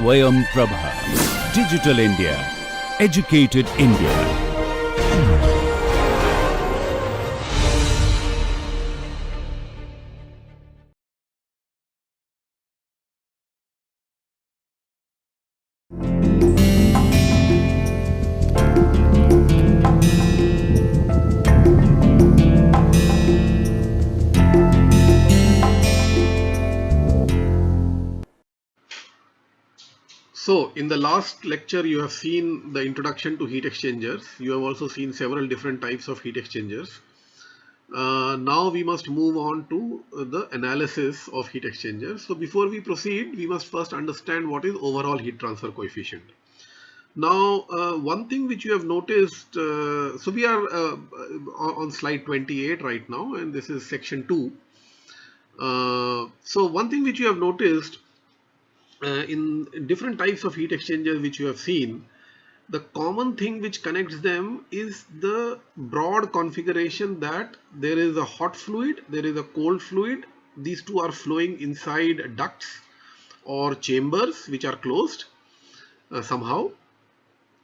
Swayam Prabha. Digital India. Educated India. So in the last lecture you have seen the introduction to heat exchangers. You have also seen several different types of heat exchangers. Now we must move on to the analysis of heat exchangers. So before we proceed, we must first understand what is overall heat transfer coefficient. Now one thing which you have noticed, so we are on slide 28 right now, and this is section 2. So one thing which you have noticed in different types of heat exchangers which you have seen, the common thing which connects them is the broad configuration that there is a hot fluid, there is a cold fluid. These two are flowing inside ducts or chambers which are closed somehow.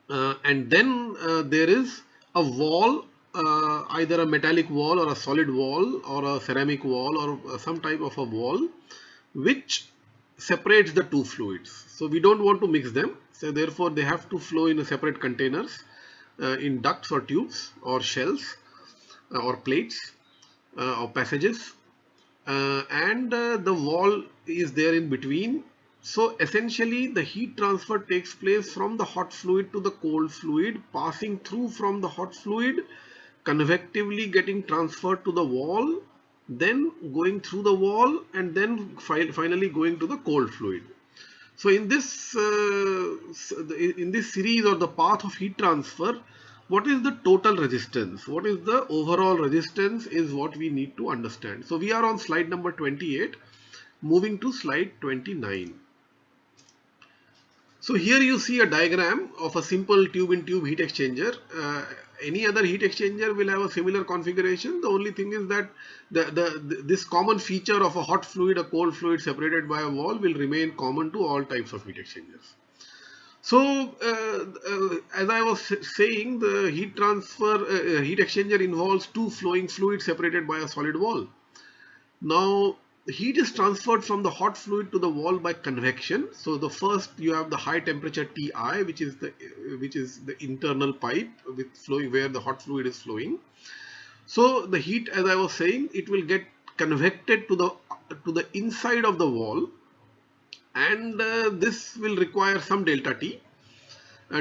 And then there is a wall, either a metallic wall or a solid wall or a ceramic wall or some type of a wall which separates the two fluids. So we don't want to mix them, so therefore they have to flow in a separate containers in ducts or tubes or shells or plates or passages, and the wall is there in between. So essentially the heat transfer takes place from the hot fluid to the cold fluid, passing through from the hot fluid, convectively getting transferred to the wall, then going through the wall, and then finally going to the cold fluid. So in this series or the path of heat transfer, what is the total resistance? What is the overall resistance is what we need to understand. So we are on slide number 28, moving to slide 29. So here you see a diagram of a simple tube-in-tube heat exchanger. Any other heat exchanger will have a similar configuration. The only thing is that this common feature of a hot fluid, a cold fluid separated by a wall will remain common to all types of heat exchangers. So as I was saying, the heat transfer heat exchanger involves two flowing fluids separated by a solid wall. Now the heat is transferred from the hot fluid to the wall by convection. So the first you have the high temperature Ti, which is the internal pipe with flowing where the hot fluid is flowing. So the heat, as I was saying, it will get convected to the inside of the wall, and this will require some delta T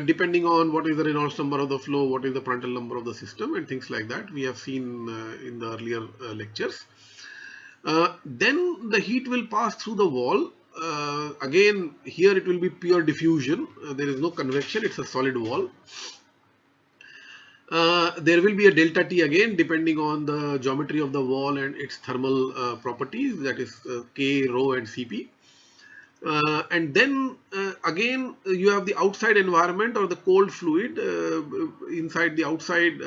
depending on what is the Reynolds number of the flow, what is the Prandtl number of the system, and things like that we have seen in the earlier lectures. Then the heat will pass through the wall. Again, here it will be pure diffusion. There is no convection, it's a solid wall. There will be a delta T again depending on the geometry of the wall and its thermal properties, that is K, rho and Cp. And then again you have the outside environment or the cold fluid inside the outside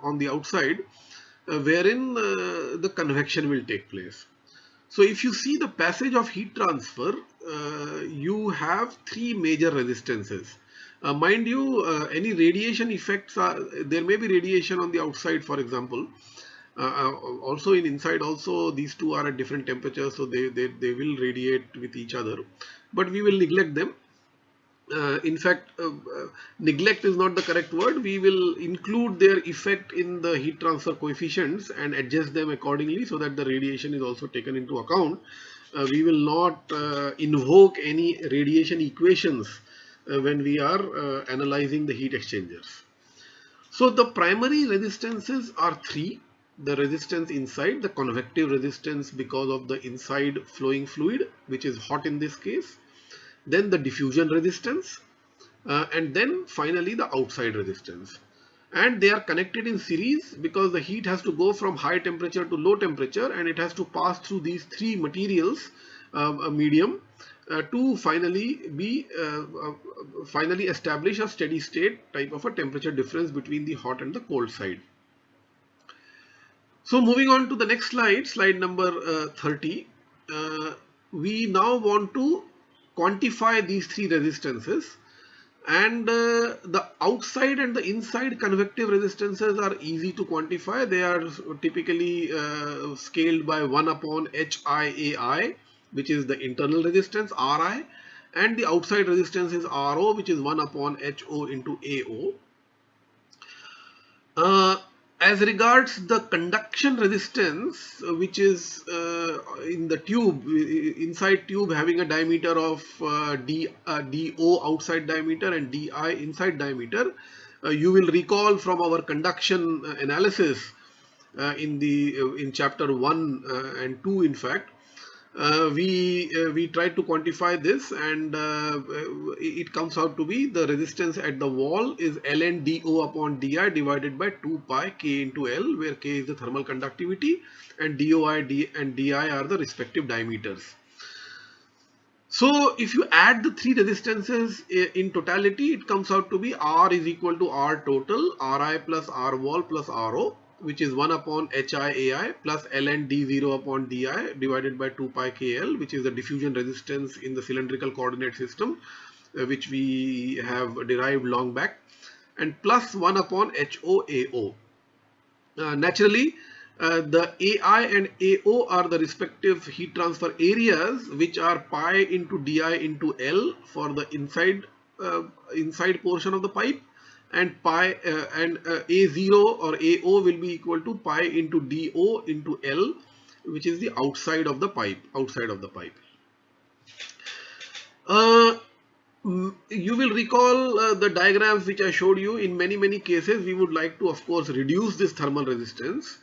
on the outside, wherein the convection will take place. So if you see the passage of heat transfer, you have three major resistances. Mind you, any radiation effects there may be radiation on the outside, for example. Also in inside also, these two are at different temperatures, so they will radiate with each other, but we will neglect them. In fact, neglect is not the correct word. We will include their effect in the heat transfer coefficients and adjust them accordingly so that the radiation is also taken into account. We will not invoke any radiation equations when we are analyzing the heat exchangers. So the primary resistances are three. The resistance inside, the convective resistance because of the inside flowing fluid, which is hot in this case. Then the diffusion resistance, and then finally the outside resistance. And they are connected in series because the heat has to go from high temperature to low temperature, and it has to pass through these three materials, a medium, to finally establish a steady state type of a temperature difference between the hot and the cold side. So moving on to the next slide, slide number 30, we now want to quantify these three resistances, and the outside and the inside convective resistances are easy to quantify. They are typically scaled by 1 upon HIAI, which is the internal resistance RI, and the outside resistance is RO, which is 1 upon HO into AO. As regards the conduction resistance, which is in the tube, inside tube having a diameter of DO outside diameter and DI inside diameter, you will recall from our conduction analysis in chapter 1 and 2, in fact, we tried to quantify this, and it comes out to be the resistance at the wall is ln do upon di divided by 2 pi k into L, where k is the thermal conductivity and doi and di are the respective diameters. So if you add the three resistances in totality, it comes out to be R is equal to R total, Ri plus R wall plus Ro, which is 1 upon HIAI plus ln d0 upon di divided by 2 pi kl, which is the diffusion resistance in the cylindrical coordinate system, which we have derived long back, and plus 1 upon HOAO. Naturally, the AI and AO are the respective heat transfer areas, which are pi into di into L for the inside portion of the pipe, and pi A0 or AO will be equal to pi into DO into L, which is the outside of the pipe. You will recall the diagrams which I showed you. In many cases, we would like to, of course, reduce this thermal resistance.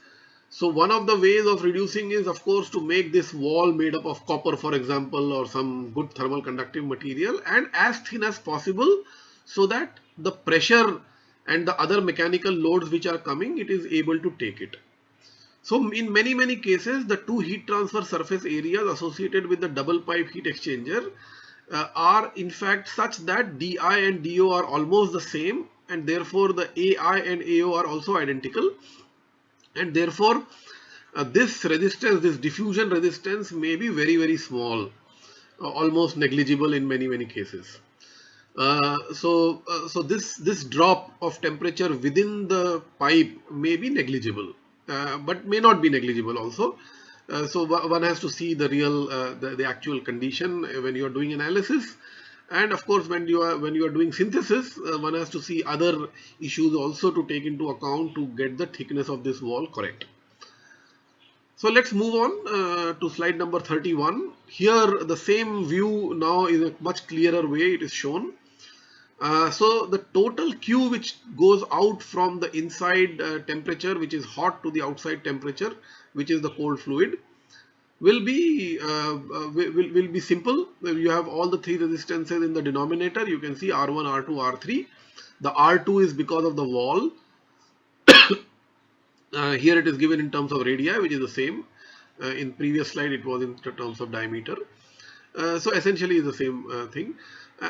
So one of the ways of reducing is, of course, to make this wall made up of copper, for example, or some good thermal conductive material, and as thin as possible, so that the pressure and the other mechanical loads which are coming, it is able to take it. So in many cases, the two heat transfer surface areas associated with the double pipe heat exchanger are in fact such that di and do are almost the same, and therefore the AI and AO are also identical, and therefore this resistance, this diffusion resistance, may be very small, almost negligible in many cases. So this drop of temperature within the pipe may be negligible, but may not be negligible also. So one has to see the real, the actual condition when you are doing analysis, and of course when you are doing synthesis, one has to see other issues also to take into account to get the thickness of this wall correct. So let's move on to slide number 31. Here the same view now is a much clearer way it is shown. So the total Q which goes out from the inside temperature, which is hot, to the outside temperature, which is the cold fluid, will be simple. You have all the three resistances in the denominator. You can see R1, R2, R3. The R2 is because of the wall. Here it is given in terms of radii, which is the same. In previous slide it was in terms of diameter. So essentially it's the same thing.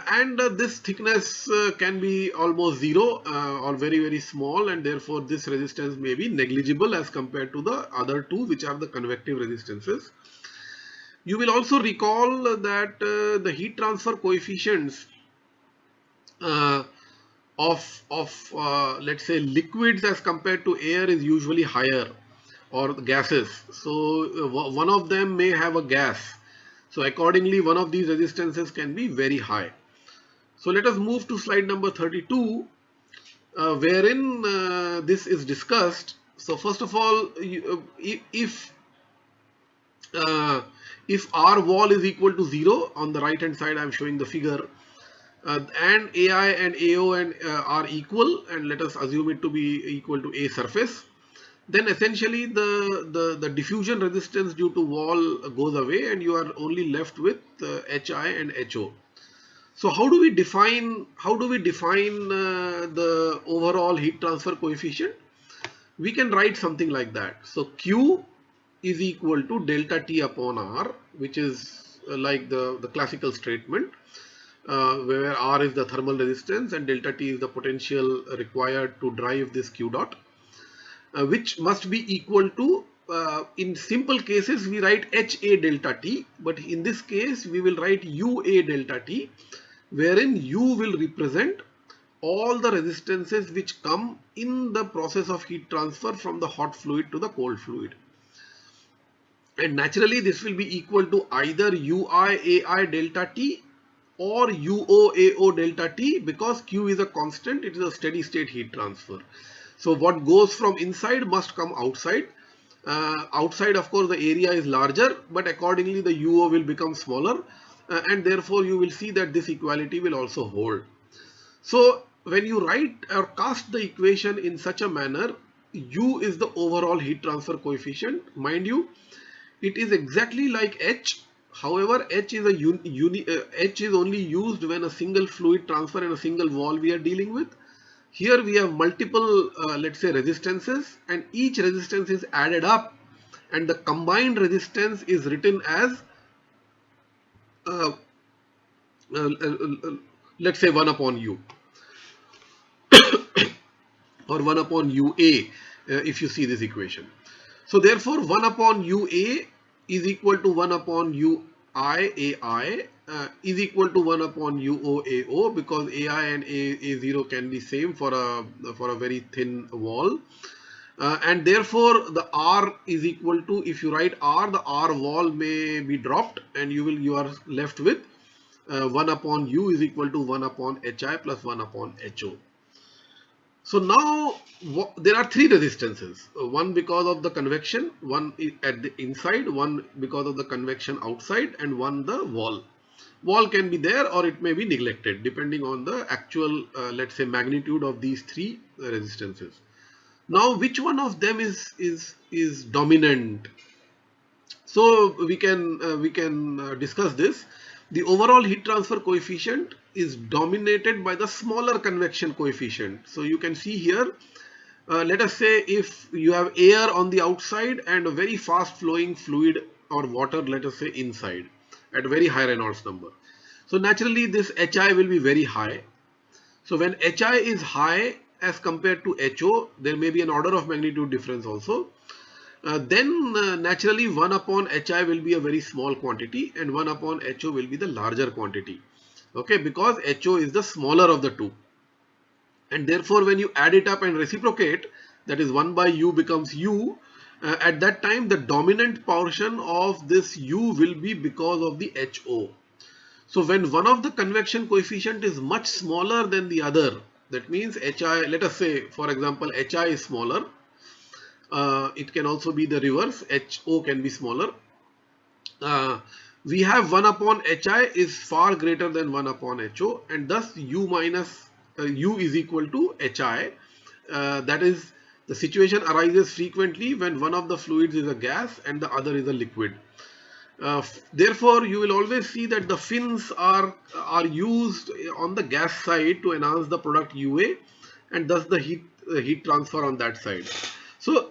And this thickness can be almost zero or very small, and therefore this resistance may be negligible as compared to the other two, which are the convective resistances. You will also recall that the heat transfer coefficients of let's say liquids as compared to air is usually higher, or gases. So one of them may have a gas. So accordingly, one of these resistances can be very high. So let us move to slide number 32, wherein this is discussed. So first of all, if R wall is equal to 0, on the right hand side I am showing the figure, and AI and AO are equal, and let us assume it to be equal to A surface, then essentially the diffusion resistance due to wall goes away, and you are only left with HI and HO. So how do we define the overall heat transfer coefficient? We can write something like that. So Q is equal to delta T upon R, which is like the classical statement, where R is the thermal resistance and delta T is the potential required to drive this Q dot, which must be equal to in simple cases we write HA delta T, but in this case we will write UA delta T, wherein U will represent all the resistances which come in the process of heat transfer from the hot fluid to the cold fluid. And naturally this will be equal to either UIAI delta T or UOAO delta T, because Q is a constant, it is a steady state heat transfer. So what goes from inside must come outside. Outside, of course, the area is larger, but accordingly the UO will become smaller, and therefore you will see that this equality will also hold. So when you write or cast the equation in such a manner, U is the overall heat transfer coefficient. Mind you, it is exactly like H. However, H is H is only used when a single fluid transfer and a single wall we are dealing with. Here we have multiple, let's say, resistances, and each resistance is added up, and the combined resistance is written as uh, let's say 1 upon U or 1 upon UA, if you see this equation. So therefore 1 upon UA is equal to 1 upon UIAI is equal to 1 upon UOAO, because AI and A0 can be same for a very thin wall. And therefore the R is equal to, if you write R, the R wall may be dropped, and you are left with 1 upon U is equal to 1 upon HI plus 1 upon HO. So now there are three resistances, one because of the convection, one at the inside, one because of the convection outside, and one the wall. Wall can be there or it may be neglected depending on the actual let's say magnitude of these three resistances. Now which one of them is dominant? So we can discuss this. The overall heat transfer coefficient is dominated by the smaller convection coefficient. So you can see here, let us say if you have air on the outside and a very fast flowing fluid or water, let us say inside, at very high Reynolds number. So naturally this HI will be very high. So when HI is high as compared to HO, there may be an order of magnitude difference also. Then naturally 1 upon HI will be a very small quantity and 1 upon HO will be the larger quantity. Okay, because HO is the smaller of the two. And therefore when you add it up and reciprocate, that is 1 by U becomes U. At that time the dominant portion of this U will be because of the HO. So when one of the convection coefficient is much smaller than the other, that means HI, let us say for example HI is smaller. It can also be the reverse, HO can be smaller. We have 1 upon HI is far greater than 1 upon HO, and thus U minus U is equal to HI. That is, the situation arises frequently when one of the fluids is a gas and the other is a liquid. Therefore, you will always see that the fins are used on the gas side to enhance the product UA, and thus the heat transfer on that side. So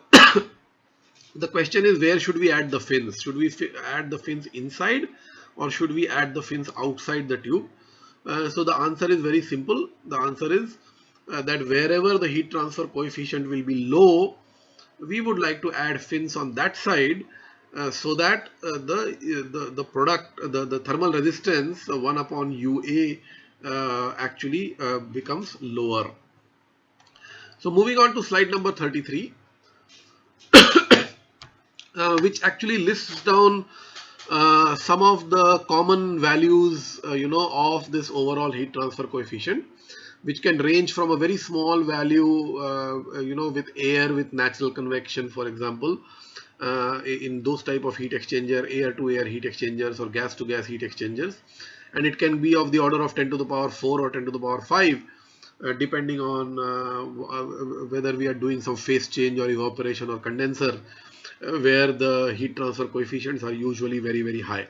the question is, where should we add the fins? Should we add the fins inside or should we add the fins outside the tube? So the answer is very simple. The answer is that wherever the heat transfer coefficient will be low, we would like to add fins on that side so that the product, the thermal resistance 1 upon UA actually becomes lower. So moving on to slide number 33. Which actually lists down some of the common values of this overall heat transfer coefficient, which can range from a very small value with air with natural convection, for example, in those type of heat exchanger, air to air heat exchangers or gas to gas heat exchangers, and it can be of the order of 10 to the power 4 or 10 to the power 5 depending on whether we are doing some phase change or evaporation or condenser, where the heat transfer coefficients are usually very, very high.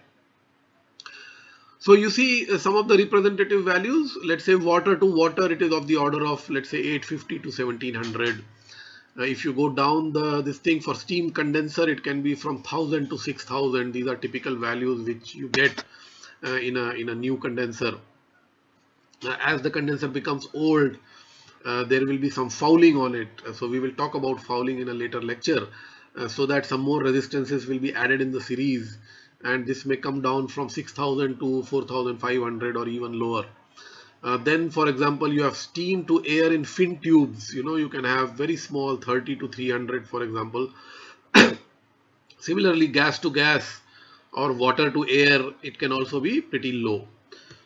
So you see some of the representative values. Let's say water to water, it is of the order of, let's say, 850 to 1700. If you go down this thing for steam condenser, it can be from 1000 to 6000. These are typical values which you get in a new condenser. As the condenser becomes old, there will be some fouling on it. So we will talk about fouling in a later lecture. so that some more resistances will be added in the series, and this may come down from 6000 to 4500 or even lower. Then, for example, you have steam to air in fin tubes. You can have very small, 30 to 300, for example. Similarly, gas to gas or water to air, it can also be pretty low.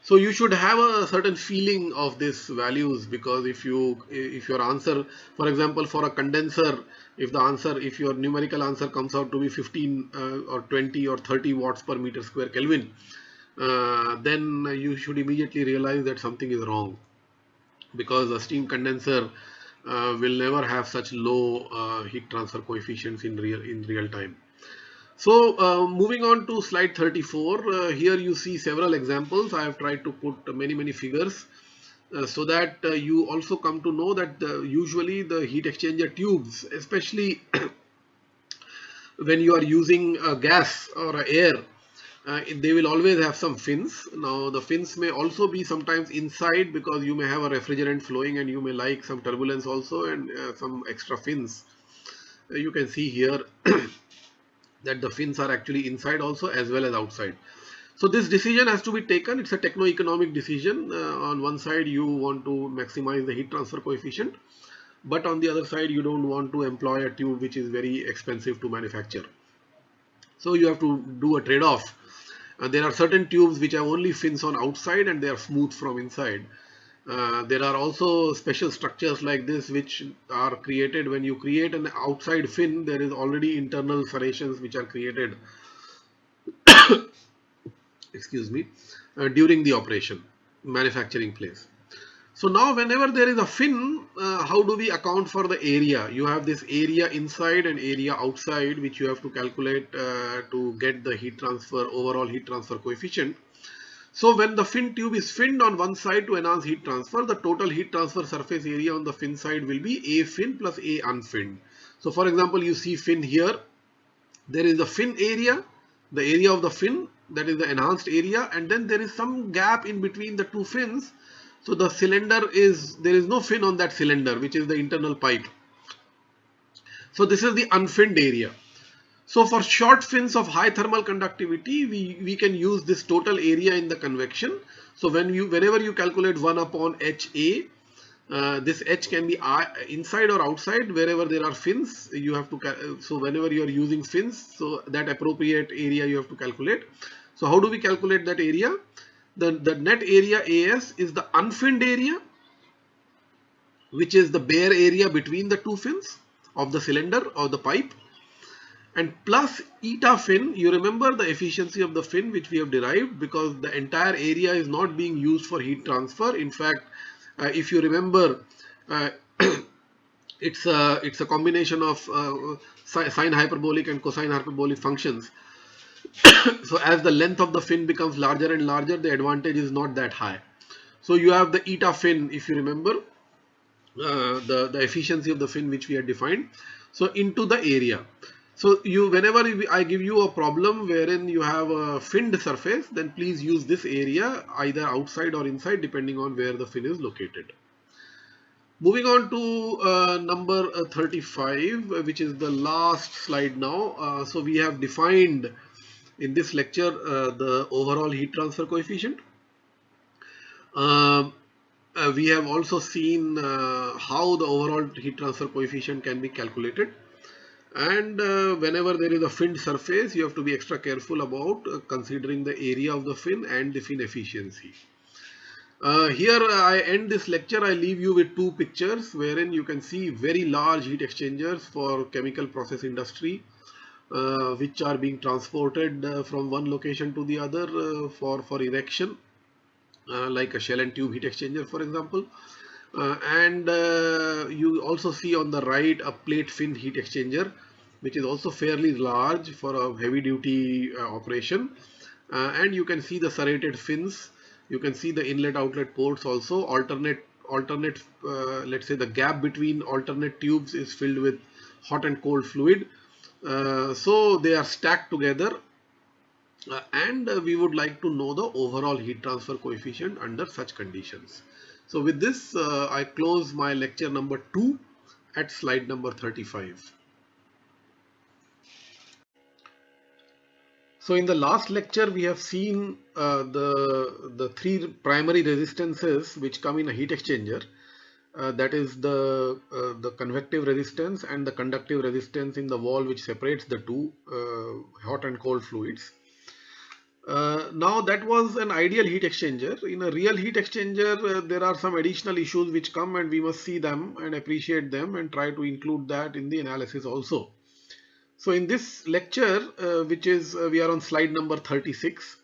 So you should have a certain feeling of these values, because if your answer, for example, for a condenser, if your numerical answer comes out to be 15 or 20 or 30 watts per meter square Kelvin, then you should immediately realize that something is wrong, because a steam condenser will never have such low heat transfer coefficients in real time. So moving on to slide 34, here you see several examples. I have tried to put many figures so that you also come to know that usually the heat exchanger tubes, especially when you are using gas or air, they will always have some fins. Now the fins may also be sometimes inside, because you may have a refrigerant flowing and you may like some turbulence also, and some extra fins. You can see here that the fins are actually inside also as well as outside. So this decision has to be taken. It's a techno-economic decision. On one side you want to maximize the heat transfer coefficient, but on the other side you don't want to employ a tube which is very expensive to manufacture. So you have to do a trade-off. There are certain tubes which have only fins on outside and they are smooth from inside. There are also special structures like this which are created when you create an outside fin. There is already internal serrations which are created, excuse me, during the operation manufacturing place. So now whenever there is a fin, how do we account for the area? You have this area inside and area outside, which you have to calculate to get the heat transfer, overall heat transfer coefficient. So when the fin tube is finned on one side to enhance heat transfer, the total heat transfer surface area on the fin side will be A fin plus A unfinned. So for example, you see fin here, there is the fin area, the area of the fin, that is the enhanced area, and then there is some gap in between the two fins. So the cylinder there is no fin on that cylinder, which is the internal pipe. So this is the unfinned area. So for short fins of high thermal conductivity, we can use this total area in the convection. So whenever you calculate 1 upon HA, this H can be inside or outside. Wherever there are fins, you have to, so whenever you are using fins, so that appropriate area you have to calculate. So how do we calculate that area? The net area AS is the unfinned area, which is the bare area between the two fins of the cylinder or the pipe, and plus eta fin. You remember the efficiency of the fin which we have derived, because the entire area is not being used for heat transfer. In fact, if you remember, it's a combination of sine hyperbolic and cosine hyperbolic functions. So as the length of the fin becomes larger and larger, the advantage is not that high. So you have the eta fin, if you remember, the efficiency of the fin which we had defined, so into the area. So whenever I give you a problem wherein you have a finned surface, then please use this area either outside or inside, depending on where the fin is located. Moving on to number 35, which is the last slide now. So we have defined in this lecture the overall heat transfer coefficient. We have also seen how the overall heat transfer coefficient can be calculated. And whenever there is a finned surface, you have to be extra careful about considering the area of the fin and the fin efficiency. Here I end this lecture. I leave you with two pictures wherein you can see very large heat exchangers for chemical process industry, which are being transported from one location to the other for erection, like a shell and tube heat exchanger, for example. And you also see on the right a plate fin heat exchanger, which is also fairly large for a heavy duty operation. And you can see the serrated fins. You can see the inlet outlet ports also. Alternate let's say the gap between alternate tubes is filled with hot and cold fluid. So they are stacked together. And we would like to know the overall heat transfer coefficient under such conditions. So with this, I close my lecture number 2 at slide number 35. So in the last lecture, we have seen the three primary resistances which come in a heat exchanger. That is the convective resistance and the conductive resistance in the wall, which separates the two hot and cold fluids. Now that was an ideal heat exchanger. In a real heat exchanger, there are some additional issues which come, and we must see them and appreciate them and try to include that in the analysis also. So in this lecture, which is we are on slide number 36,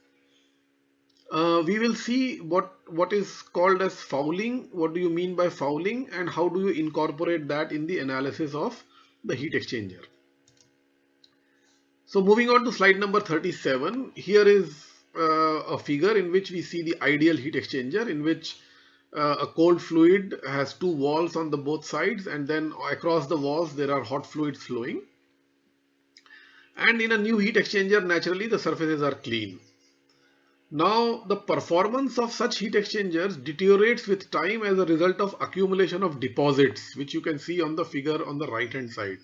we will see what is called as fouling. What do you mean by fouling, and how do you incorporate that in the analysis of the heat exchanger? So moving on to slide number 37, here is a figure in which we see the ideal heat exchanger, in which a cold fluid has two walls on the both sides, and then across the walls there are hot fluids flowing. And in a new heat exchanger, naturally the surfaces are clean. Now the performance of such heat exchangers deteriorates with time as a result of accumulation of deposits, which you can see on the figure on the right hand side.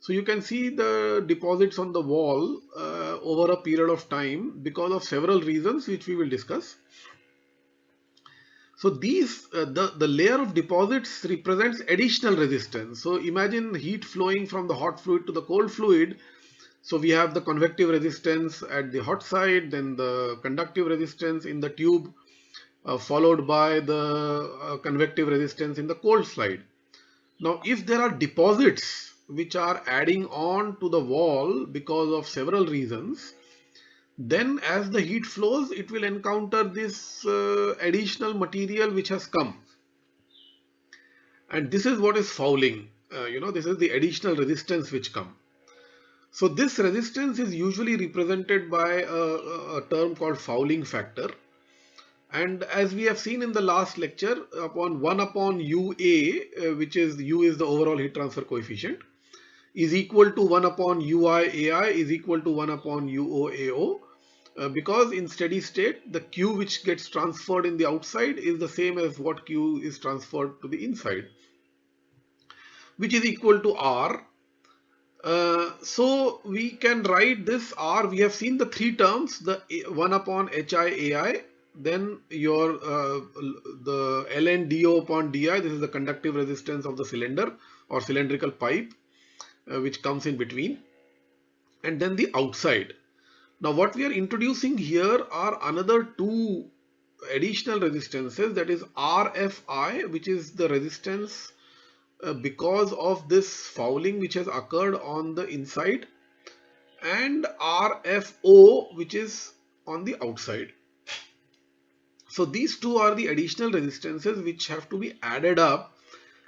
So you can see the deposits on the wall over a period of time because of several reasons which we will discuss. So these the layer of deposits represents additional resistance. So imagine heat flowing from the hot fluid to the cold fluid. So we have the convective resistance at the hot side, then the conductive resistance in the tube, followed by the convective resistance in the cold side. Now if there are deposits which are adding on to the wall because of several reasons, then as the heat flows, it will encounter this additional material which has come. And this is what is fouling. This is the additional resistance which come. So this resistance is usually represented by a term called fouling factor. And as we have seen in the last lecture, upon 1 upon UA, which is U is the overall heat transfer coefficient, is equal to 1 upon UIAI is equal to 1 upon UOAO. Because in steady state, the Q which gets transferred in the outside is the same as what Q is transferred to the inside, which is equal to R. So we can write this R. We have seen the three terms, the 1 upon HIAI, then your the ln do upon di. This is the conductive resistance of the cylinder or cylindrical pipe which comes in between, and then the outside. Now what we are introducing here are another two additional resistances, that is RFI, which is the resistance because of this fouling which has occurred on the inside, and RFO, which is on the outside. So these two are the additional resistances which have to be added up,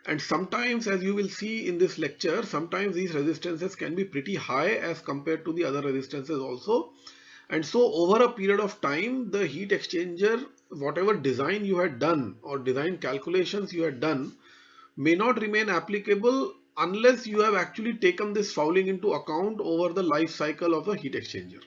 and sometimes, as you will see in this lecture, sometimes these resistances can be pretty high as compared to the other resistances also. And so over a period of time, the heat exchanger, whatever design you had done or design calculations you had done, may not remain applicable unless you have actually taken this fouling into account over the life cycle of a heat exchanger.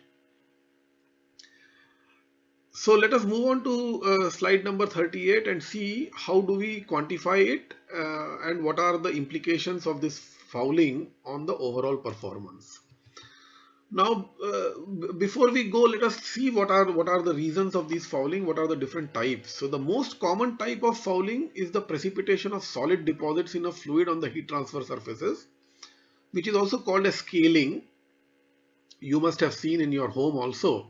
So let us move on to slide number 38 and see how do we quantify it and what are the implications of this fouling on the overall performance. Now, before we go, let us see what are the reasons of these fouling, what are the different types. So the most common type of fouling is the precipitation of solid deposits in a fluid on the heat transfer surfaces, which is also called as scaling. You must have seen in your home also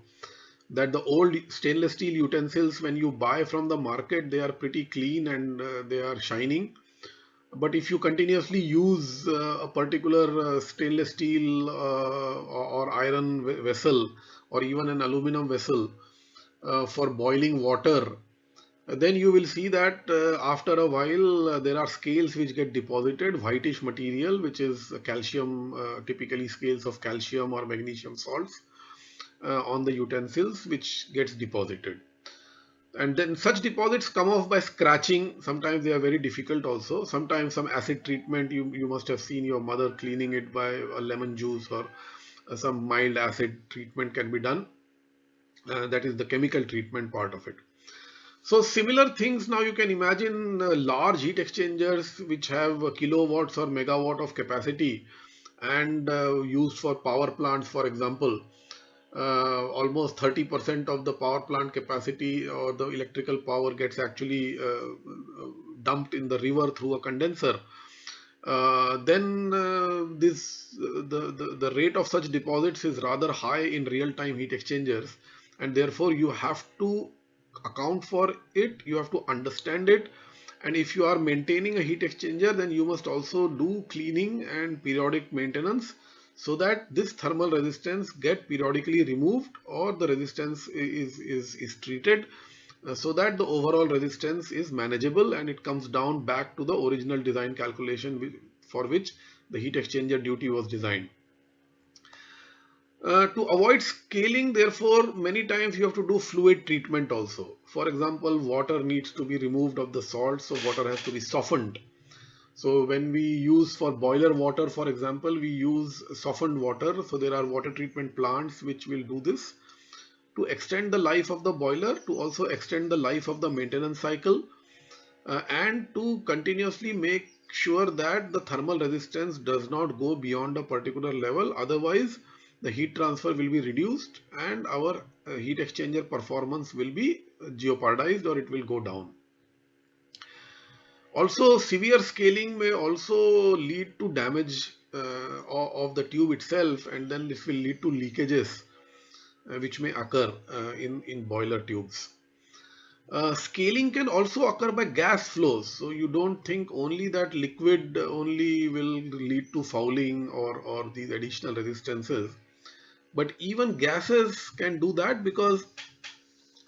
that the old stainless steel utensils, when you buy from the market, they are pretty clean and they are shining. But if you continuously use a particular stainless steel or iron vessel or even an aluminum vessel for boiling water, then you will see that after a while there are scales which get deposited, whitish material, which is calcium, typically scales of calcium or magnesium salts on the utensils, which gets deposited. And then such deposits come off by scratching. Sometimes they are very difficult also. Sometimes some acid treatment, you must have seen your mother cleaning it by a lemon juice or some mild acid treatment can be done. That is the chemical treatment part of it. So similar things, now you can imagine large heat exchangers which have kilowatts or megawatt of capacity and used for power plants, for example. almost 30% of the power plant capacity or the electrical power gets actually dumped in the river through a condenser. Then the rate of such deposits is rather high in real-time heat exchangers, and therefore you have to account for it, you have to understand it, and if you are maintaining a heat exchanger, then you must also do cleaning and periodic maintenance so that this thermal resistance get periodically removed, or the resistance is treated so that the overall resistance is manageable and it comes down back to the original design calculation for which the heat exchanger duty was designed. To avoid scaling, therefore, many times you have to do fluid treatment also. For example, water needs to be removed of the salt, so water has to be softened. So when we use for boiler water, for example, we use softened water. So there are water treatment plants which will do this to extend the life of the boiler, to also extend the life of the maintenance cycle, and to continuously make sure that the thermal resistance does not go beyond a particular level. Otherwise, the heat transfer will be reduced and our heat exchanger performance will be jeopardized, or it will go down. Also, severe scaling may also lead to damage of the tube itself, and then this will lead to leakages which may occur in boiler tubes. Scaling can also occur by gas flows. So you don't think only that liquid only will lead to fouling or these additional resistances, but even gases can do that, because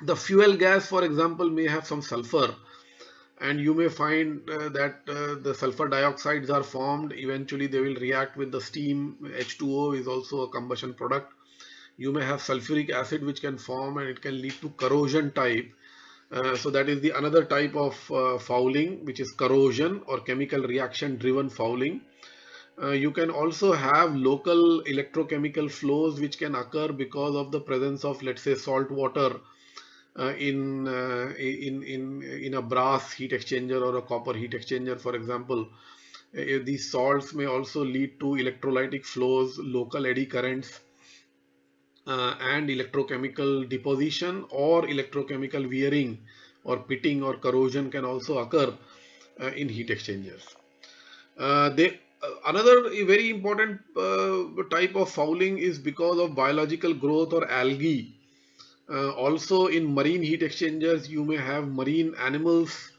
the fuel gas, for example, may have some sulfur, and you may find that the sulfur dioxides are formed. Eventually they will react with the steam. H2O is also a combustion product. You may have sulfuric acid which can form, and it can lead to corrosion type. So that is the another type of fouling, which is corrosion or chemical reaction driven fouling. You can also have local electrochemical flows which can occur because of the presence of, let's say, salt water in a brass heat exchanger or a copper heat exchanger, for example. These salts may also lead to electrolytic flows, local eddy currents, and electrochemical deposition or electrochemical wearing or pitting or corrosion can also occur in heat exchangers. Another very important type of fouling is because of biological growth or algae. Also in marine heat exchangers, you may have marine animals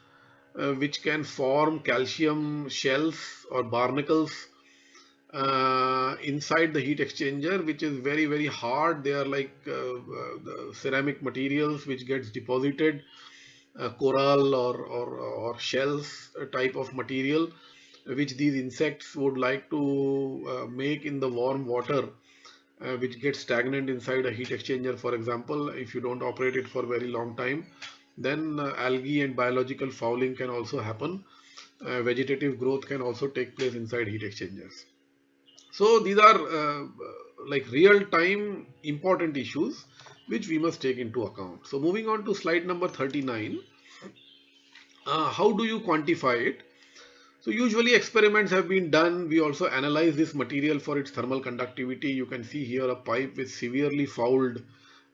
which can form calcium shells or barnacles inside the heat exchanger, which is very, very hard. They are like the ceramic materials which gets deposited, coral or shells type of material, which these insects would like to make in the warm water, which gets stagnant inside a heat exchanger. For example, if you don't operate it for a very long time, then algae and biological fouling can also happen. Vegetative growth can also take place inside heat exchangers. So these are like real-time important issues which we must take into account. So moving on to slide number 39, how do you quantify it? So usually experiments have been done. We also analyze this material for its thermal conductivity. You can see here a pipe is severely fouled.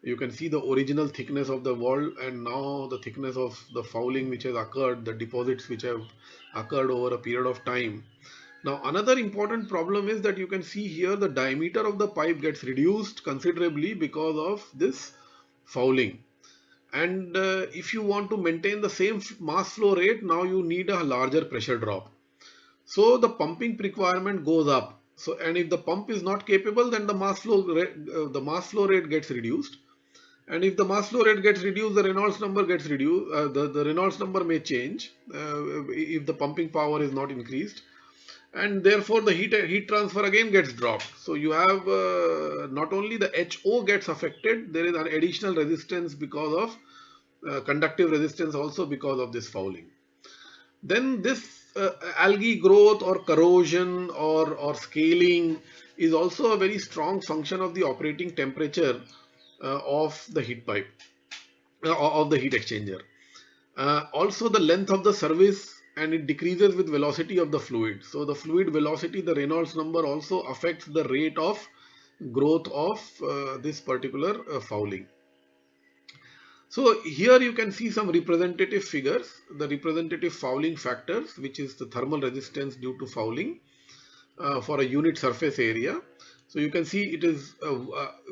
You can see the original thickness of the wall and now the thickness of the fouling which has occurred, the deposits which have occurred over a period of time. Now another important problem is that you can see here the diameter of the pipe gets reduced considerably because of this fouling. And if you want to maintain the same mass flow rate, now you need a larger pressure drop. So the pumping requirement goes up. So, and if the pump is not capable, then the mass flow rate gets reduced. And if the mass flow rate gets reduced, the Reynolds number gets reduced. The Reynolds number may change if the pumping power is not increased, and therefore the heat transfer again gets dropped. So you have not only the HO gets affected, there is an additional resistance because of conductive resistance also because of this fouling. Then this algae growth or corrosion or scaling is also a very strong function of the operating temperature of the heat pipe, of the heat exchanger. Also the length of the service, and it decreases with velocity of the fluid. So the fluid velocity, the Reynolds number, also affects the rate of growth of this particular fouling. So here you can see some representative figures, the representative fouling factors, which is the thermal resistance due to fouling for a unit surface area. So you can see it is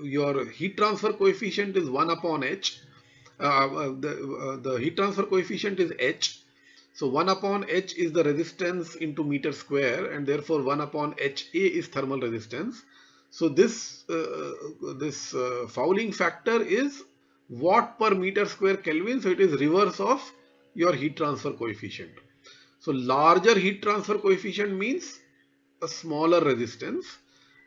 your heat transfer coefficient is 1 upon H. The heat transfer coefficient is H. So 1 upon H is the resistance into meter square, and therefore 1 upon HA is thermal resistance. So this fouling factor is watt per meter square Kelvin. So it is reverse of your heat transfer coefficient. So larger heat transfer coefficient means a smaller resistance,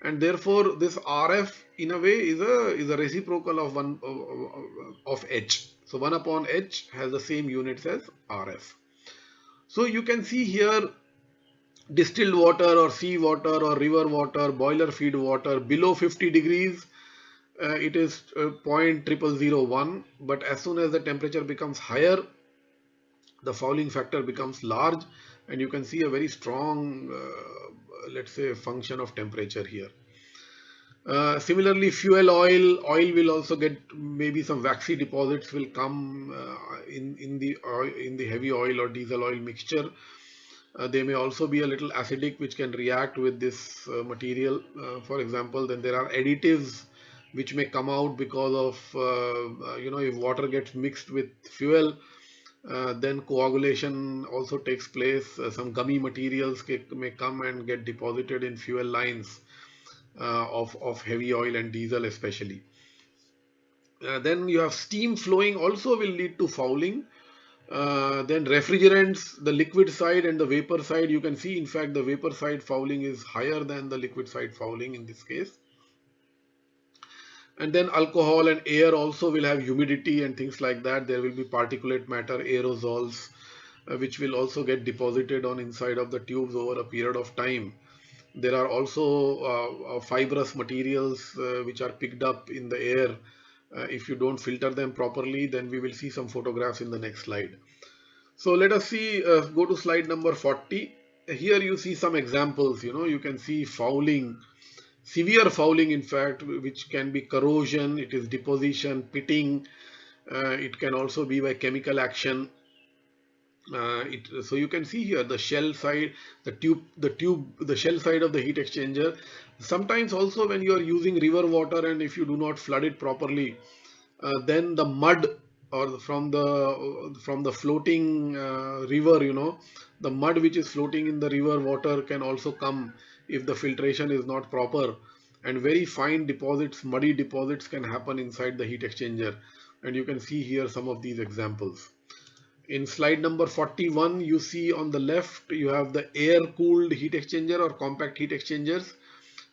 and therefore this RF in a way is a reciprocal of one of H. So 1 upon H has the same units as RF. So you can see here distilled water or sea water or river water, boiler feed water below 50 degrees, it is 0.0001, but as soon as the temperature becomes higher, the fouling factor becomes large, and you can see a very strong let's say function of temperature here. Similarly, fuel oil will also get, maybe some waxy deposits will come in the heavy oil or diesel oil mixture. They may also be a little acidic, which can react with this material. For example, then there are additives which may come out because of if water gets mixed with fuel, then coagulation also takes place. Some gummy materials may come and get deposited in fuel lines of heavy oil and diesel especially. Then you have steam flowing also will lead to fouling. Then refrigerants, the liquid side and the vapor side, you can see in fact the vapor side fouling is higher than the liquid side fouling in this case. And then alcohol and air also will have humidity and things like that. There will be particulate matter, aerosols, which will also get deposited on inside of the tubes over a period of time. There are also fibrous materials which are picked up in the air. If you don't filter them properly, then we will see some photographs in the next slide. So let us see, go to slide number 40. Here you see some examples. You can see fouling, severe fouling in fact, which can be corrosion, it is deposition, pitting, it can also be by chemical action. So you can see here the shell side, the shell side of the heat exchanger. Sometimes also when you are using river water and if you do not flood it properly, then the mud or from the floating river, the mud which is floating in the river water can also come if the filtration is not proper, and very fine deposits, muddy deposits can happen inside the heat exchanger, and you can see here some of these examples. In slide number 41, you see on the left you have the air cooled heat exchanger or compact heat exchangers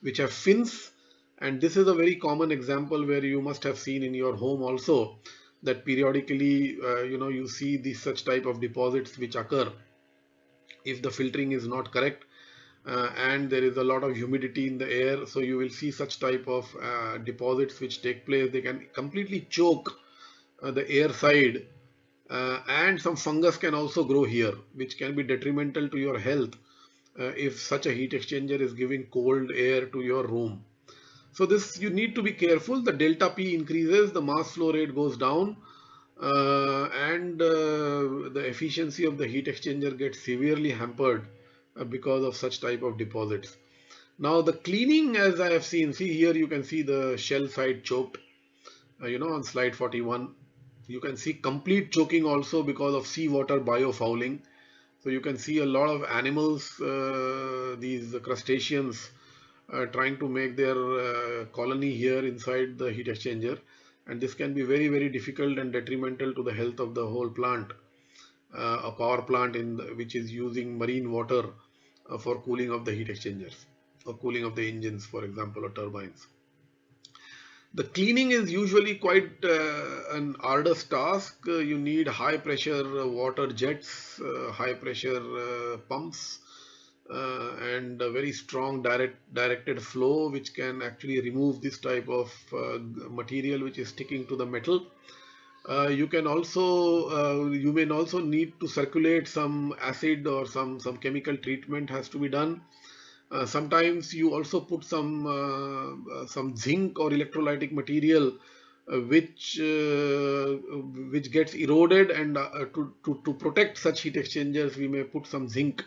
which have fins, and this is a very common example where you must have seen in your home also, that periodically you see these such type of deposits which occur if the filtering is not correct, and there is a lot of humidity in the air. So you will see such type of deposits which take place. They can completely choke the air side, and some fungus can also grow here, which can be detrimental to your health if such a heat exchanger is giving cold air to your room. So this, you need to be careful. The delta P increases, the mass flow rate goes down, and the efficiency of the heat exchanger gets severely hampered because of such type of deposits. Now the cleaning, as I have seen, see here you can see the shell side choked, on slide 41. You can see complete choking also because of seawater biofouling. So you can see a lot of animals, these crustaceans, trying to make their colony here inside the heat exchanger, and this can be very, very difficult and detrimental to the health of the whole plant. A power plant which is using marine water for cooling of the heat exchangers or cooling of the engines, for example, or turbines. The cleaning is usually quite an arduous task. You need high pressure water jets, high pressure pumps, and a very strong directed flow which can actually remove this type of material which is sticking to the metal. You may also need to circulate some acid, or some chemical treatment has to be done. Sometimes you also put some zinc or electrolytic material which gets eroded, and to protect such heat exchangers we may put some zinc,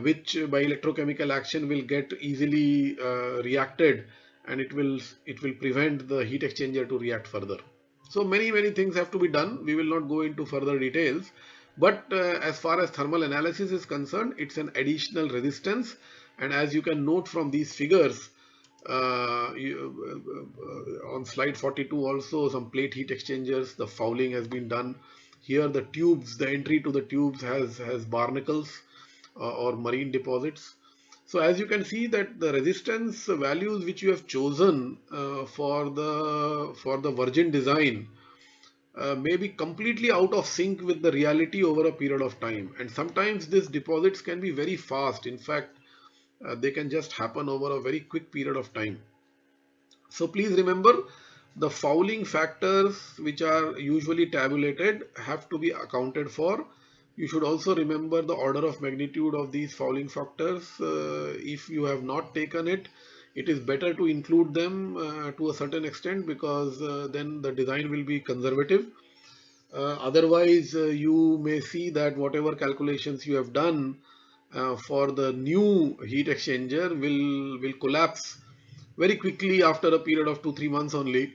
which by electrochemical action will get easily reacted, and it will prevent the heat exchanger to react further. So many things have to be done. We will not go into further details, but as far as thermal analysis is concerned, it's an additional resistance. And as you can note from these figures, on slide 42 also, some plate heat exchangers, the fouling has been done. Here the tubes, the entry to the tubes has barnacles or marine deposits. So as you can see that the resistance values which you have chosen for the virgin design may be completely out of sync with the reality over a period of time. And sometimes these deposits can be very fast. In fact, they can just happen over a very quick period of time. So please remember, the fouling factors which are usually tabulated have to be accounted for. You should also remember the order of magnitude of these fouling factors. If you have not taken it, it is better to include them to a certain extent, because then the design will be conservative. Otherwise, you may see that whatever calculations you have done for the new heat exchanger will collapse very quickly after a period of 2-3 months only,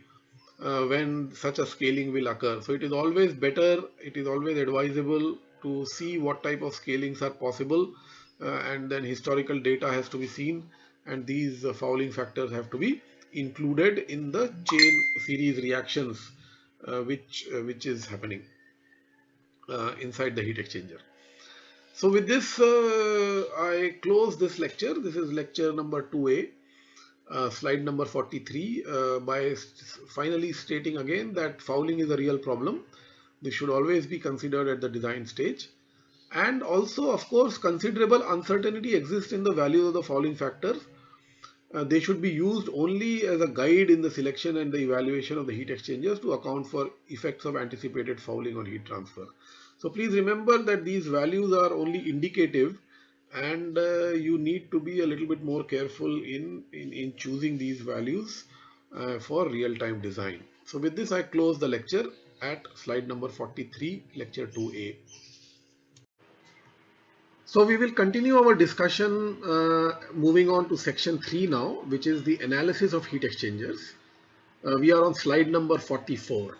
when such a scaling will occur. So it is always better, it is always advisable to see what type of scalings are possible, and then historical data has to be seen, and these fouling factors have to be included in the chain series reactions which is happening inside the heat exchanger. So with this, I close this lecture. This is lecture number 2A. Slide number 43, by finally stating again that fouling is a real problem. This should always be considered at the design stage. And also, of course, considerable uncertainty exists in the values of the fouling factors. They should be used only as a guide in the selection and the evaluation of the heat exchangers to account for effects of anticipated fouling on heat transfer. So please remember that these values are only indicative, and you need to be a little bit more careful in choosing these values for real-time design. So with this, I close the lecture at slide number 43, lecture 2A. So we will continue our discussion moving on to section 3 now, which is the analysis of heat exchangers. We are on slide number 44.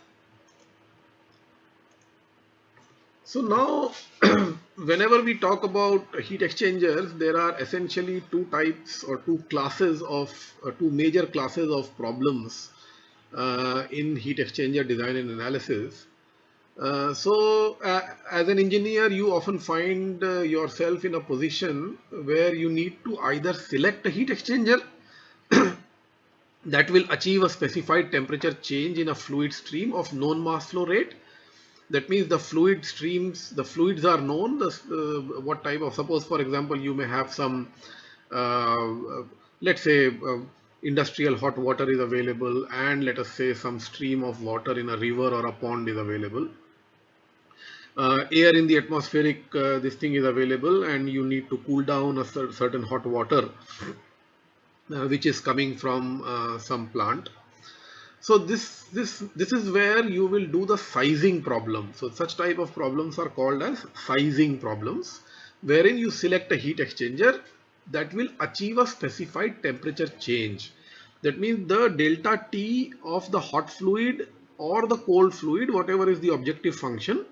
So now, whenever we talk about heat exchangers, there are essentially two types or two classes of two major classes of problems in heat exchanger design and analysis. As an engineer, you often find yourself in a position where you need to either select a heat exchanger that will achieve a specified temperature change in a fluid stream of known mass flow rate. That means the fluid streams, the fluids are known, what type of, suppose for example, you may have some, let's say, industrial hot water is available, and let us say some stream of water in a river or a pond is available. Air in the atmospheric, this thing is available, and you need to cool down a certain hot water which is coming from some plant. So this is where you will do the sizing problem. So such type of problems are called as sizing problems, wherein you select a heat exchanger that will achieve a specified temperature change. That means the delta T of the hot fluid or the cold fluid, whatever is the objective function,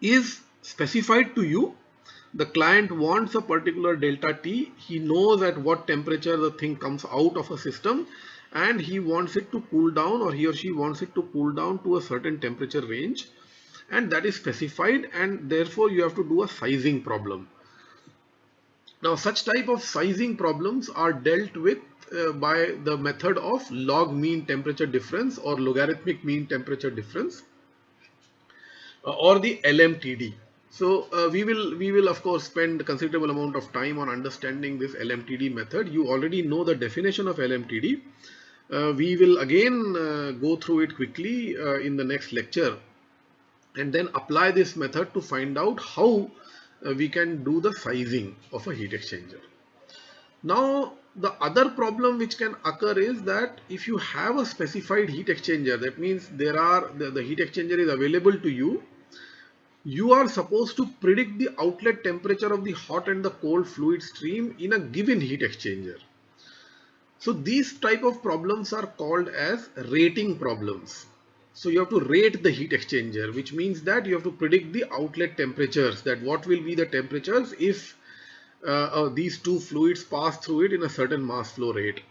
is specified to you. The client wants a particular delta T. He knows at what temperature the thing comes out of a system, and he wants it to cool down, or he or she wants it to cool down to a certain temperature range, and that is specified, and therefore you have to do a sizing problem. Now such type of sizing problems are dealt with by the method of log mean temperature difference or logarithmic mean temperature difference, or the LMTD. So we will of course spend a considerable amount of time on understanding this LMTD method. You already know the definition of LMTD. We will again go through it quickly in the next lecture, and then apply this method to find out how we can do the sizing of a heat exchanger. Now, the other problem which can occur is that if you have a specified heat exchanger, that means the heat exchanger is available to you. You are supposed to predict the outlet temperature of the hot and the cold fluid stream in a given heat exchanger. So these type of problems are called as rating problems. So you have to rate the heat exchanger, which means that you have to predict the outlet temperatures, that what will be the temperatures if these two fluids pass through it in a certain mass flow rate.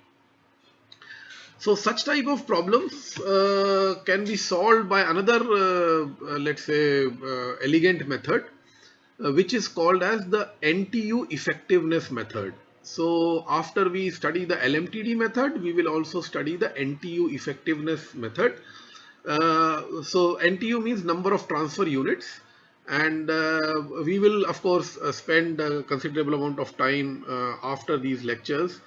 So such type of problems can be solved by another, let's say, elegant method, which is called as the NTU effectiveness method. So after we study the LMTD method, we will also study the NTU effectiveness method. So NTU means number of transfer units, and we will of course spend a considerable amount of time after these lectures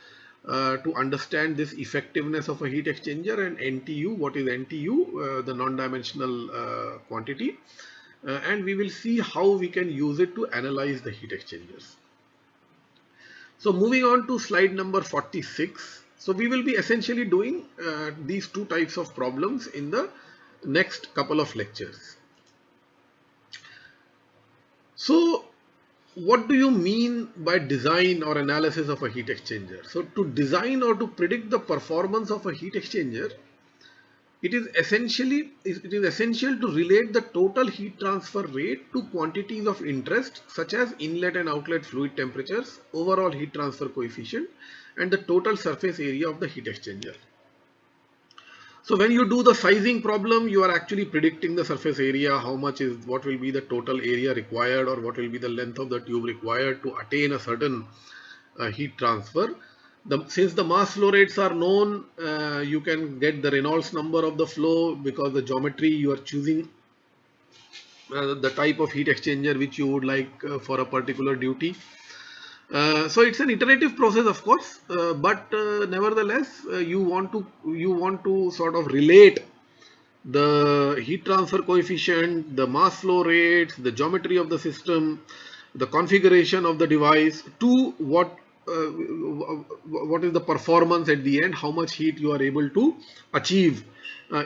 to understand this effectiveness of a heat exchanger and NTU. What is NTU? The non-dimensional quantity. And we will see how we can use it to analyze the heat exchangers. So moving on to slide number 46. So we will be essentially doing these two types of problems in the next couple of lectures. So what do you mean by design or analysis of a heat exchanger? So to design or to predict the performance of a heat exchanger, it is essential to relate the total heat transfer rate to quantities of interest such as inlet and outlet fluid temperatures, overall heat transfer coefficient, and the total surface area of the heat exchanger. So when you do the sizing problem, you are actually predicting the surface area, what will be the total area required, or what will be the length of the tube required to attain a certain heat transfer. Since the mass flow rates are known, you can get the Reynolds number of the flow because the geometry you are choosing the type of heat exchanger which you would like for a particular duty. So it's an iterative process, of course, but nevertheless, you want to sort of relate the heat transfer coefficient, the mass flow rates, the geometry of the system, the configuration of the device to what is the performance at the end, how much heat you are able to achieve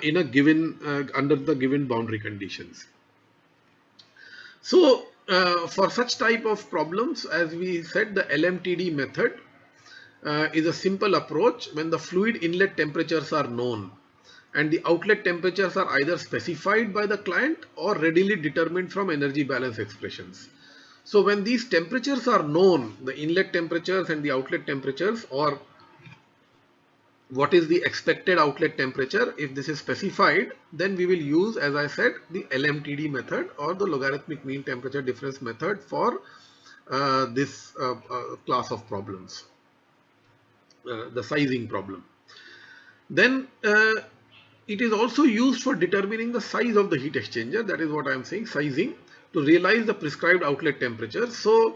in a given under the given boundary conditions. So for such type of problems, as we said, the LMTD method is a simple approach when the fluid inlet temperatures are known and the outlet temperatures are either specified by the client or readily determined from energy balance expressions. So when these temperatures are known, the inlet temperatures and the outlet temperatures, or what is the expected outlet temperature, if this is specified, then we will use, as I said, the LMTD method or the logarithmic mean temperature difference method for this class of problems, the sizing problem. Then it is also used for determining the size of the heat exchanger. That is what I am saying, sizing, to realize the prescribed outlet temperature. So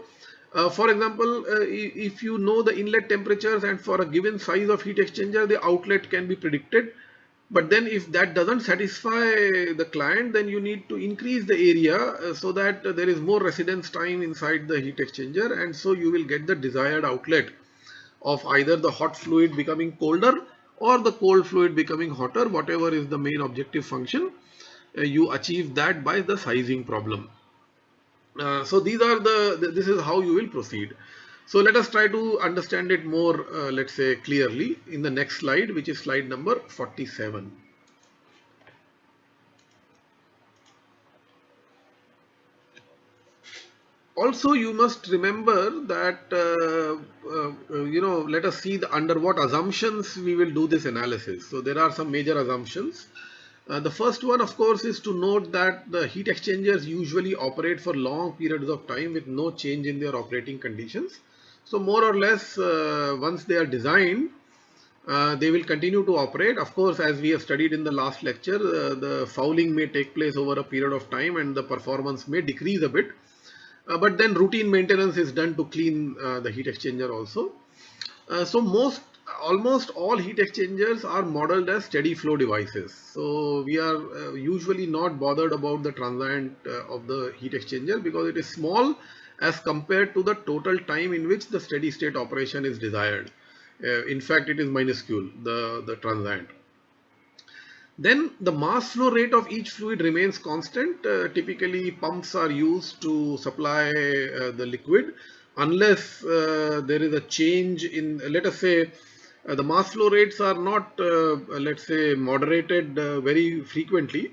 for example, if you know the inlet temperatures and for a given size of heat exchanger, the outlet can be predicted. But then if that doesn't satisfy the client, then you need to increase the area so that there is more residence time inside the heat exchanger, and so you will get the desired outlet of either the hot fluid becoming colder or the cold fluid becoming hotter, whatever is the main objective function. You achieve that by the sizing problem. So this is how you will proceed. So let us try to understand it more, let's say, clearly in the next slide, which is slide number 47. Also, you must remember that, let us see under what assumptions we will do this analysis. So there are some major assumptions. The first one, of course, is to note that the heat exchangers usually operate for long periods of time with no change in their operating conditions. So more or less, once they are designed, they will continue to operate. Of course, as we have studied in the last lecture, the fouling may take place over a period of time and the performance may decrease a bit. But then routine maintenance is done to clean the heat exchanger also. So almost all heat exchangers are modeled as steady flow devices. So we are usually not bothered about the transient of the heat exchanger because it is small as compared to the total time in which the steady state operation is desired. In fact, it is minuscule, the transient. Then the mass flow rate of each fluid remains constant. Typically, pumps are used to supply the liquid unless there is a change in, let us say, the mass flow rates are not, let's say, moderated very frequently.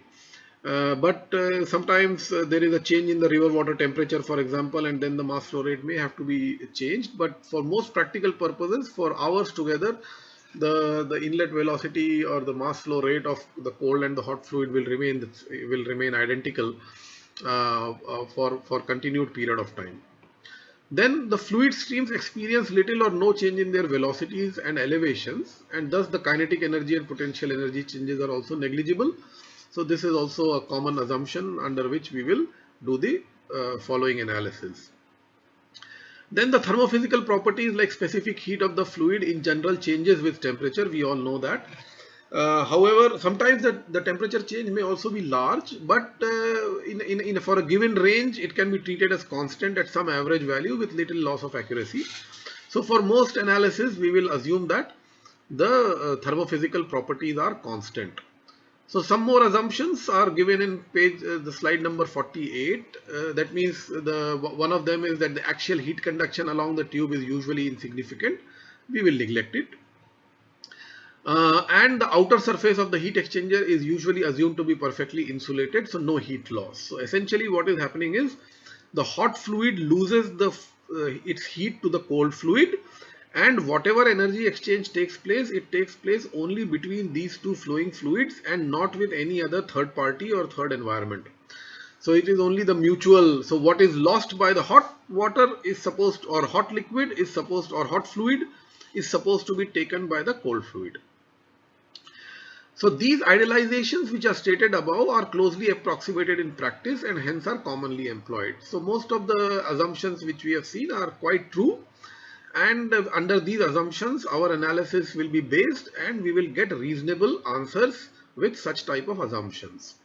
But sometimes there is a change in the river water temperature, for example, and then the mass flow rate may have to be changed. But for most practical purposes, for hours together, the inlet velocity or the mass flow rate of the cold and the hot fluid will remain identical for continued period of time. Then the fluid streams experience little or no change in their velocities and elevations, and thus the kinetic energy and potential energy changes are also negligible. So this is also a common assumption under which we will do the following analysis. Then the thermophysical properties like specific heat of the fluid in general changes with temperature. We all know that. However, sometimes the temperature change may also be large, but for a given range, it can be treated as constant at some average value with little loss of accuracy. So for most analysis, we will assume that the thermophysical properties are constant. So some more assumptions are given in the slide number 48. That means one of them is that the axial heat conduction along the tube is usually insignificant. We will neglect it. And the outer surface of the heat exchanger is usually assumed to be perfectly insulated, so no heat loss. So essentially what is happening is the hot fluid loses its heat to the cold fluid, and whatever energy exchange takes place, it takes place only between these two flowing fluids and not with any other third party or third environment. So it is only the mutual. So what is lost by the hot water is supposed, or hot liquid is supposed, or hot fluid is supposed to be taken by the cold fluid. So these idealizations which are stated above are closely approximated in practice and hence are commonly employed. So most of the assumptions which we have seen are quite true, and under these assumptions our analysis will be based and we will get reasonable answers with such type of assumptions.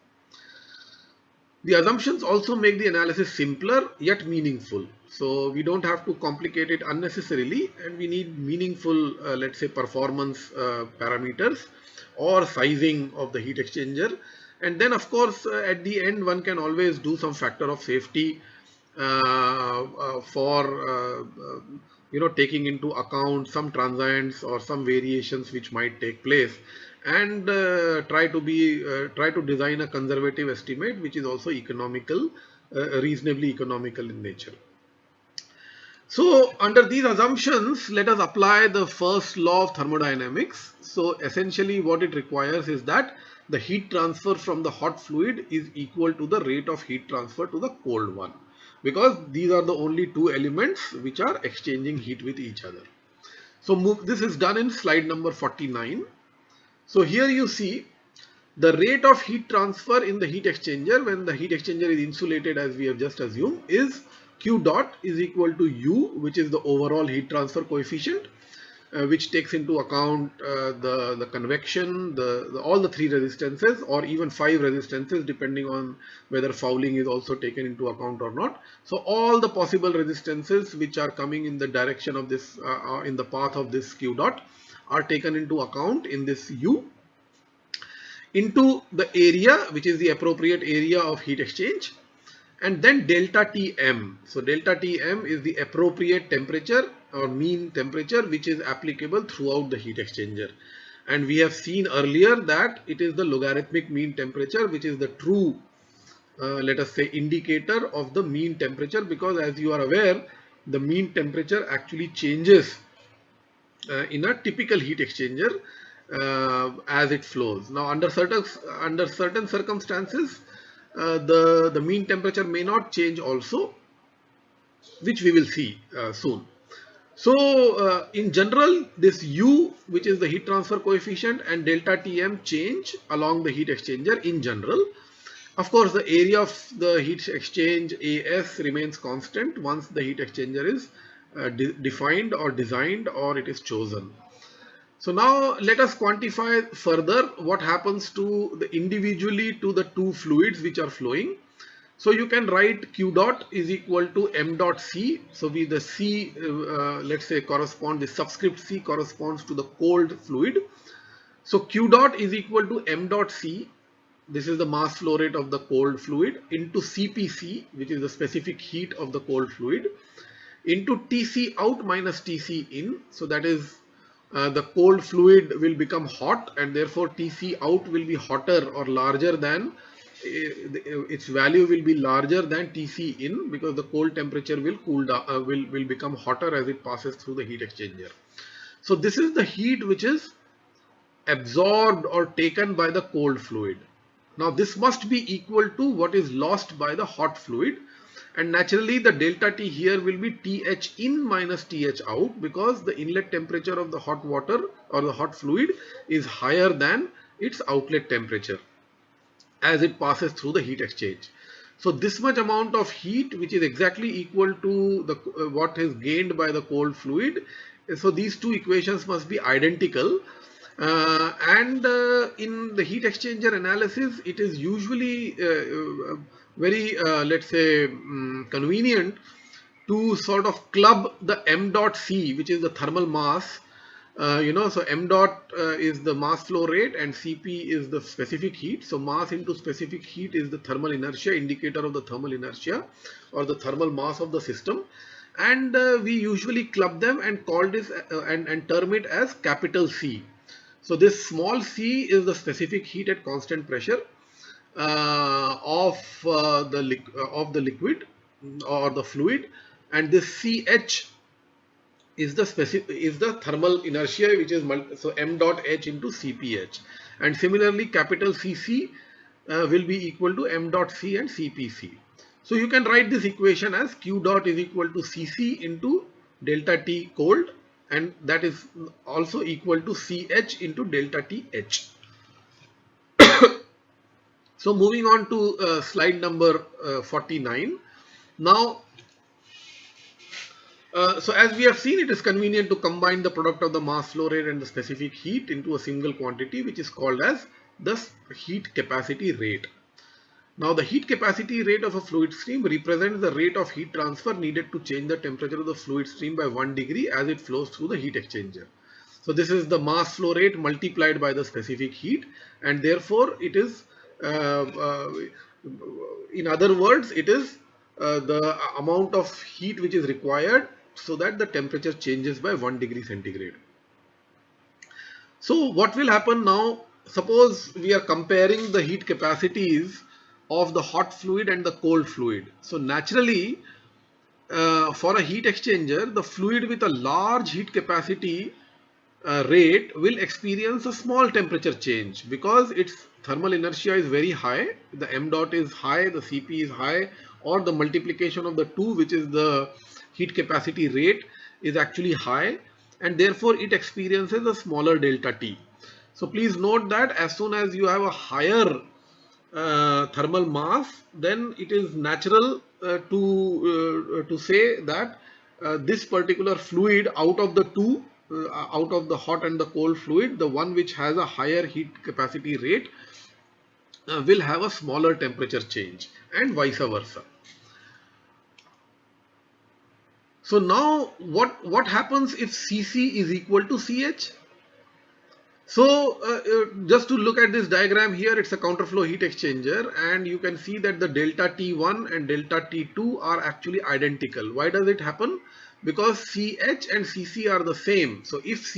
The assumptions also make the analysis simpler yet meaningful. So we don't have to complicate it unnecessarily, and we need meaningful, let's say, performance parameters or sizing of the heat exchanger. And then of course at the end one can always do some factor of safety for taking into account some transients or some variations which might take place, and try to design a conservative estimate which is also economical, reasonably economical in nature. So under these assumptions, let us apply the first law of thermodynamics. So essentially what it requires is that the heat transfer from the hot fluid is equal to the rate of heat transfer to the cold one, because these are the only two elements which are exchanging heat with each other. So this is done in slide number 49. So here you see the rate of heat transfer in the heat exchanger when the heat exchanger is insulated, as we have just assumed, is Q dot is equal to U, which is the overall heat transfer coefficient, which takes into account the convection, all the three resistances, or even 5 resistances depending on whether fouling is also taken into account or not. So all the possible resistances which are coming in the direction of this, in the path of this Q dot, are taken into account in this U, into the area which is the appropriate area of heat exchange, and then delta Tm. So delta Tm is the appropriate temperature or mean temperature which is applicable throughout the heat exchanger. And we have seen earlier that it is the logarithmic mean temperature which is the true, let us say, indicator of the mean temperature, because as you are aware, the mean temperature actually changes in a typical heat exchanger as it flows. Now under certain circumstances, the mean temperature may not change also, which we will see soon. So in general, this U, which is the heat transfer coefficient, and delta Tm change along the heat exchanger in general. Of course, the area of the heat exchange AS remains constant once the heat exchanger is defined or designed or it is chosen. So now let us quantify further what happens to the individually to the two fluids which are flowing. So you can write Q dot is equal to m dot C. So the C, let's say, the subscript C corresponds to the cold fluid. So Q dot is equal to m dot C. This is the mass flow rate of the cold fluid into CPC, which is the specific heat of the cold fluid, into TC out minus TC in. So that is the cold fluid will become hot, and therefore TC out will be hotter or larger than its value will be larger than TC in, because the cold temperature will cool down, will become hotter as it passes through the heat exchanger. So this is the heat which is absorbed or taken by the cold fluid. Now this must be equal to what is lost by the hot fluid, and naturally the delta T here will be TH in minus TH out, because the inlet temperature of the hot water or the hot fluid is higher than its outlet temperature as it passes through the heat exchange. So this much amount of heat, which is exactly equal to the what is gained by the cold fluid. So these two equations must be identical. In the heat exchanger analysis, it is usually very, let's say, convenient to sort of club the m dot C, which is the thermal mass. So m dot is the mass flow rate and Cp is the specific heat. So mass into specific heat is the thermal inertia, indicator of the thermal inertia or the thermal mass of the system. And we usually club them and call this and term it as capital C. So this small c is the specific heat at constant pressure of the liquid or the fluid, and this Ch is the thermal inertia, which is so m dot h into Cph, and similarly capital Cc will be equal to m dot C and Cpc. So you can write this equation as Q dot is equal to Cc into delta T cold, and that is also equal to Ch into delta Th. So moving on to slide number 49. Now, so as we have seen, it is convenient to combine the product of the mass flow rate and the specific heat into a single quantity, which is called as the heat capacity rate. Now the heat capacity rate of a fluid stream represents the rate of heat transfer needed to change the temperature of the fluid stream by 1 degree as it flows through the heat exchanger. So this is the mass flow rate multiplied by the specific heat, and therefore it is, in other words, it is the amount of heat which is required so that the temperature changes by 1 degree centigrade. So what will happen now? Suppose we are comparing the heat capacities of the hot fluid and the cold fluid. So naturally, for a heat exchanger, the fluid with a large heat capacity rate will experience a small temperature change because its thermal inertia is very high. The m dot is high, the Cp is high, or the multiplication of the two, which is the heat capacity rate, is actually high, and therefore it experiences a smaller delta T. So please note that as soon as you have a higher thermal mass, then it is natural to say that this particular fluid out of the two, out of the hot and the cold fluid, the one which has a higher heat capacity rate will have a smaller temperature change, and vice versa. So now what happens if Cc is equal to Ch? So just to look at this diagram here, it's a counterflow heat exchanger, and you can see that the delta T1 and delta T2 are actually identical. Why does it happen? Because Ch and Cc are the same. So if Ch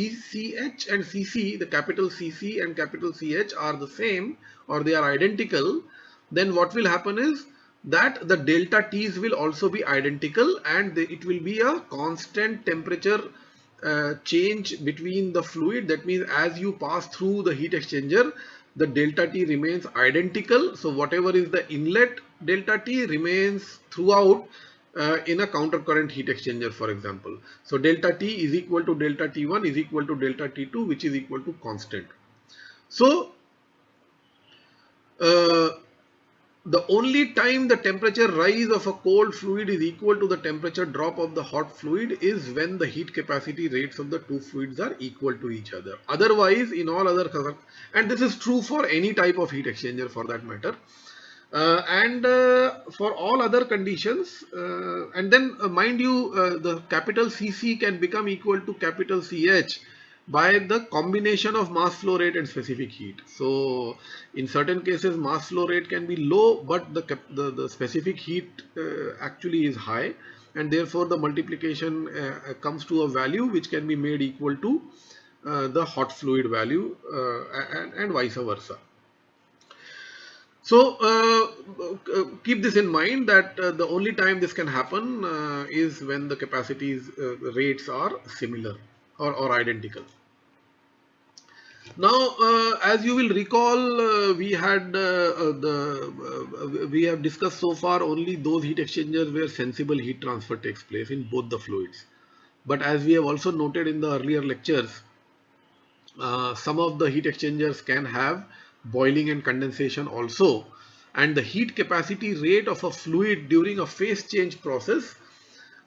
and Cc, the capital Cc and capital Ch are the same, or they are identical, then what will happen is that the delta T's will also be identical, and it will be a constant temperature change between the fluid. That means as you pass through the heat exchanger, the delta T remains identical. So whatever is the inlet delta T remains throughout in a countercurrent heat exchanger, for example. So delta T is equal to delta T1 is equal to delta T2, which is equal to constant. So the only time the temperature rise of a cold fluid is equal to the temperature drop of the hot fluid is when the heat capacity rates of the two fluids are equal to each other. Otherwise, in all other, and this is true for any type of heat exchanger for that matter, And for all other conditions, and then mind you, the capital Cc can become equal to capital Ch by the combination of mass flow rate and specific heat. So in certain cases mass flow rate can be low, but the specific heat actually is high, and therefore the multiplication comes to a value which can be made equal to the hot fluid value, and vice versa. So keep this in mind that the only time this can happen is when the capacities rates are similar or identical. Now, as you will recall, we have discussed so far only those heat exchangers where sensible heat transfer takes place in both the fluids. But as we have also noted in the earlier lectures, some of the heat exchangers can have boiling and condensation also, and the heat capacity rate of a fluid during a phase change process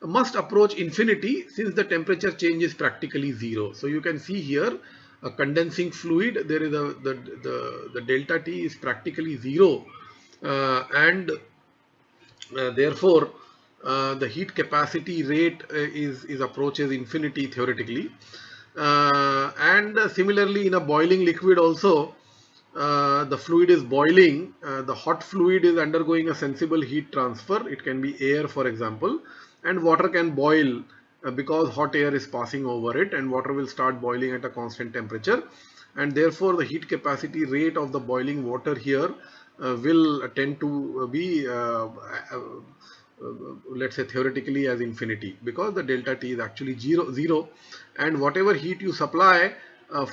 must approach infinity since the temperature change is practically zero. So you can see here a condensing fluid, there is the delta T is practically zero, and therefore the heat capacity rate is approaches infinity theoretically. And similarly in a boiling liquid also, the fluid is boiling, the hot fluid is undergoing a sensible heat transfer. It can be air, for example, and water can boil because hot air is passing over it, and water will start boiling at a constant temperature, and therefore the heat capacity rate of the boiling water here will tend to be let's say theoretically as infinity, because the delta T is actually zero, and whatever heat you supply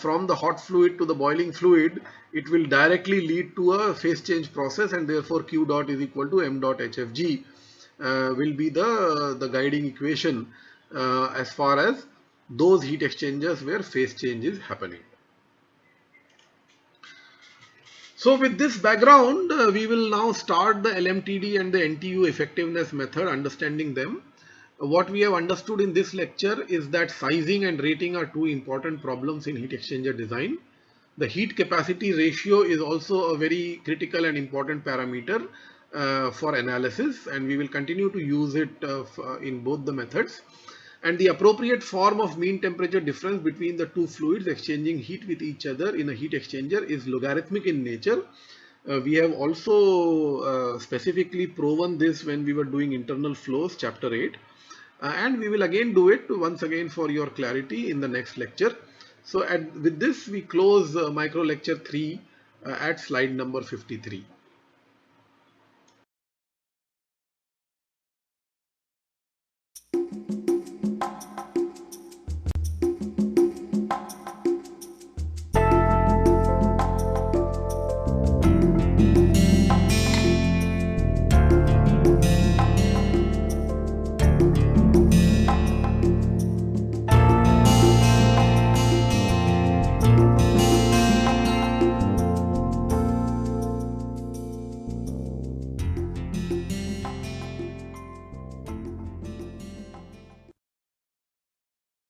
from the hot fluid to the boiling fluid, it will directly lead to a phase change process, and therefore Q dot is equal to m dot HFG will be the guiding equation as far as those heat exchangers where phase change is happening. So with this background, we will now start the LMTD and the NTU effectiveness method, understanding them. What we have understood in this lecture is that sizing and rating are two important problems in heat exchanger design. The heat capacity ratio is also a very critical and important parameter for analysis, and we will continue to use it in both the methods. And the appropriate form of mean temperature difference between the two fluids exchanging heat with each other in a heat exchanger is logarithmic in nature. We have also specifically proven this when we were doing internal flows, chapter 8. And we will again do it once again for your clarity in the next lecture. So with this we close micro lecture 3 at slide number 53.